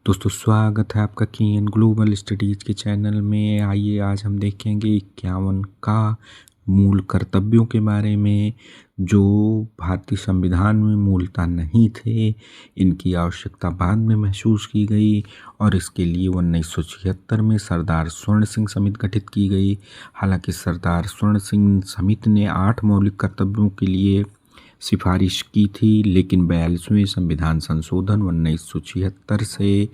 दोस्तों स्वागत है आपका केएन ग्लोबल स्टडीज़ के चैनल में। आइए आज हम देखेंगे 51 का मूल कर्तव्यों के बारे में जो भारतीय संविधान में मूलतः नहीं थे। इनकी आवश्यकता बाद में महसूस की गई और इसके लिए 1976 में सरदार स्वर्ण सिंह समिति गठित की गई। हालांकि सरदार स्वर्ण सिंह समिति ने 8 मौलिक कर्तव्यों के लिए सिफारिश की थी, लेकिन 42वें संविधान संशोधन 1976 से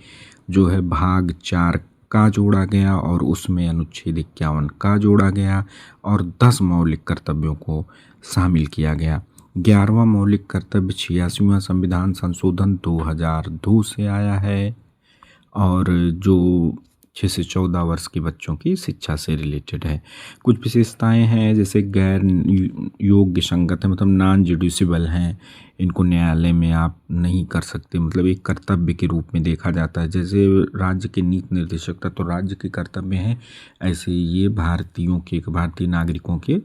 जो है भाग 4 का जोड़ा गया और उसमें अनुच्छेद 51 का जोड़ा गया और 10 मौलिक कर्तव्यों को शामिल किया गया। 11वां मौलिक कर्तव्य 86वां संविधान संशोधन 2002 से आया है और जो 6 से 14 वर्ष के बच्चों की शिक्षा से रिलेटेड है। कुछ विशेषताएं हैं जैसे गैर योग्य संगत है, मतलब नॉन जुडिशियबल हैं, इनको न्यायालय में आप नहीं कर सकते, मतलब एक कर्तव्य के रूप में देखा जाता है। जैसे राज्य के नीति निर्देशकता तो राज्य के कर्तव्य हैं, ऐसे ये भारतीय नागरिकों के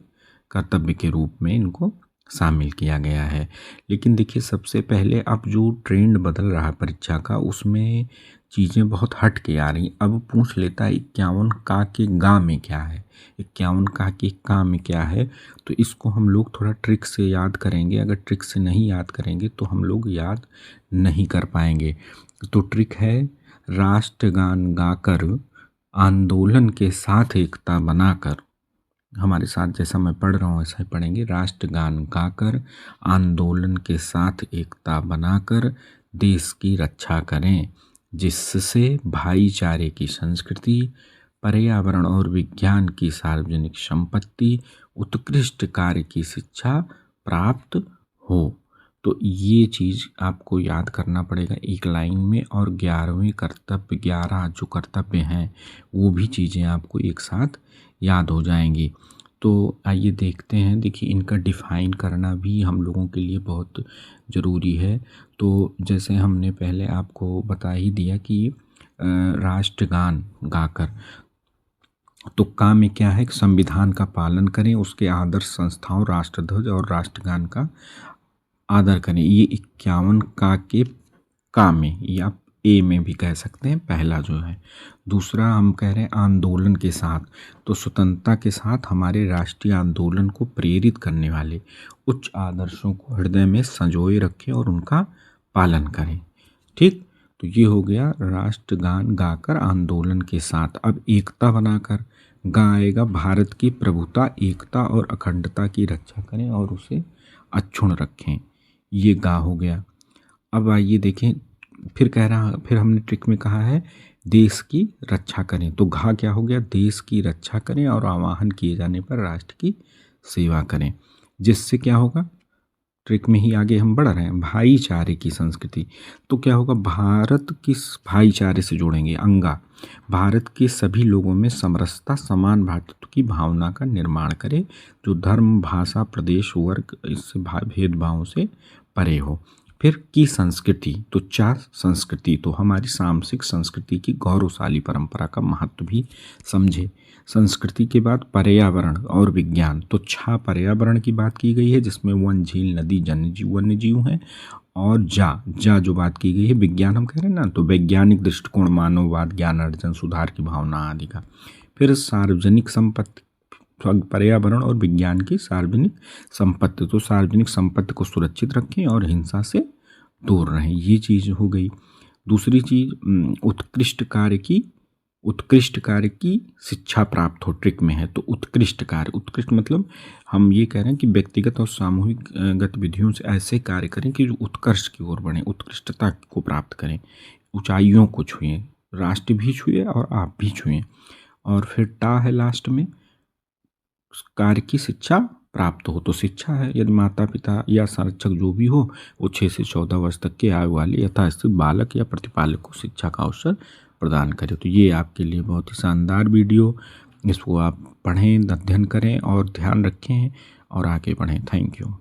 कर्तव्य के रूप में इनको शामिल किया गया है। लेकिन देखिए सबसे पहले अब जो ट्रेंड बदल रहा है परीक्षा का, उसमें चीज़ें बहुत हट के आ रही। अब पूछ लेता है 51 का के गा में क्या है, 51 का के का में क्या है। तो इसको हम लोग थोड़ा ट्रिक से याद करेंगे। अगर ट्रिक से नहीं याद करेंगे तो हम लोग याद नहीं कर पाएंगे। तो ट्रिक है राष्ट्रगान गाकर आंदोलन के साथ एकता बनाकर। हमारे साथ जैसा मैं पढ़ रहा हूँ ऐसा ही पढ़ेंगे। राष्ट्रगान गाकर आंदोलन के साथ एकता बनाकर देश की रक्षा करें, जिससे भाईचारे की संस्कृति, पर्यावरण और विज्ञान की सार्वजनिक संपत्ति, उत्कृष्ट कार्य की शिक्षा प्राप्त हो। तो ये चीज़ आपको याद करना पड़ेगा एक लाइन में। और 11वें कर्तव्य, 11 जो कर्तव्य हैं वो भी चीज़ें आपको एक साथ याद हो जाएंगी। तो आइए देखते हैं। देखिए इनका डिफ़ाइन करना भी हम लोगों के लिए बहुत ज़रूरी है। तो जैसे हमने पहले आपको बता ही दिया कि राष्ट्रगान गाकर, तो का में क्या है, संविधान का पालन करें, उसके आदर्श संस्थाओं राष्ट्रध्वज और राष्ट्रगान का आदर करें। ये 51 का के का में, या आप ए में भी कह सकते हैं, पहला जो है। दूसरा हम कह रहे हैं आंदोलन के साथ, तो स्वतंत्रता के साथ हमारे राष्ट्रीय आंदोलन को प्रेरित करने वाले उच्च आदर्शों को हृदय में संजोए रखें और उनका पालन करें। ठीक, तो ये हो गया राष्ट्रगान गाकर आंदोलन के साथ। अब एकता बनाकर गाएगा, भारत की प्रभुता, एकता और अखंडता की रक्षा करें और उसे अक्षुण्ण रखें। ये गा हो गया। अब आइए देखें, फिर हमने ट्रिक में कहा है देश की रक्षा करें। तो घा क्या हो गया, देश की रक्षा करें और आह्वान किए जाने पर राष्ट्र की सेवा करें। जिससे क्या होगा, ट्रिक में ही आगे हम बढ़ रहे हैं, भाईचारे की संस्कृति। तो क्या होगा, भारत किस भाईचारे से जोड़ेंगे, अंगा, भारत के सभी लोगों में समरसता, समान भातृत्व की भावना का निर्माण करे, जो धर्म, भाषा, प्रदेश, वर्ग, इससे भेदभावों से परे हो। फिर की संस्कृति, तो 4 संस्कृति, तो हमारी सांस्कृतिक संस्कृति की गौरवशाली परंपरा का महत्व भी समझे। संस्कृति के बाद पर्यावरण और विज्ञान, तो 6 पर्यावरण की बात की गई है, जिसमें वन, झील, नदी, वन्य जीव हैं। और जा जो बात की गई है, विज्ञान हम कह रहे हैं ना, तो वैज्ञानिक दृष्टिकोण, मानववाद, ज्ञान अर्जन, सुधार की भावना आदि का। फिर सार्वजनिक संपत्ति, पर्यावरण और विज्ञान की सार्वजनिक संपत्ति, तो सार्वजनिक संपत्ति को सुरक्षित रखें और हिंसा से दूर रहें, ये चीज़ हो गई। दूसरी चीज़ उत्कृष्ट कार्य की शिक्षा प्राप्त हो, ट्रिक में है। तो उत्कृष्ट कार्य, उत्कृष्ट मतलब हम ये कह रहे हैं कि व्यक्तिगत और सामूहिक गतिविधियों से ऐसे कार्य करें कि जो उत्कर्ष की ओर बढ़ें, उत्कृष्टता को प्राप्त करें, ऊंचाइयों को छुएं, राष्ट्र भी छुए और आप भी छुएं। और फिर टा है लास्ट में, कार्य की शिक्षा प्राप्त हो, तो शिक्षा है यदि माता पिता या संरक्षक जो भी हो वो 6 से 14 वर्ष तक के आयु वाले यथास्थित बालक या प्रतिपालक को शिक्षा का अवसर प्रदान करे। तो ये आपके लिए बहुत ही शानदार वीडियो, इसको आप पढ़ें, अध्ययन करें और ध्यान रखें और आगे बढ़ें। Thank you.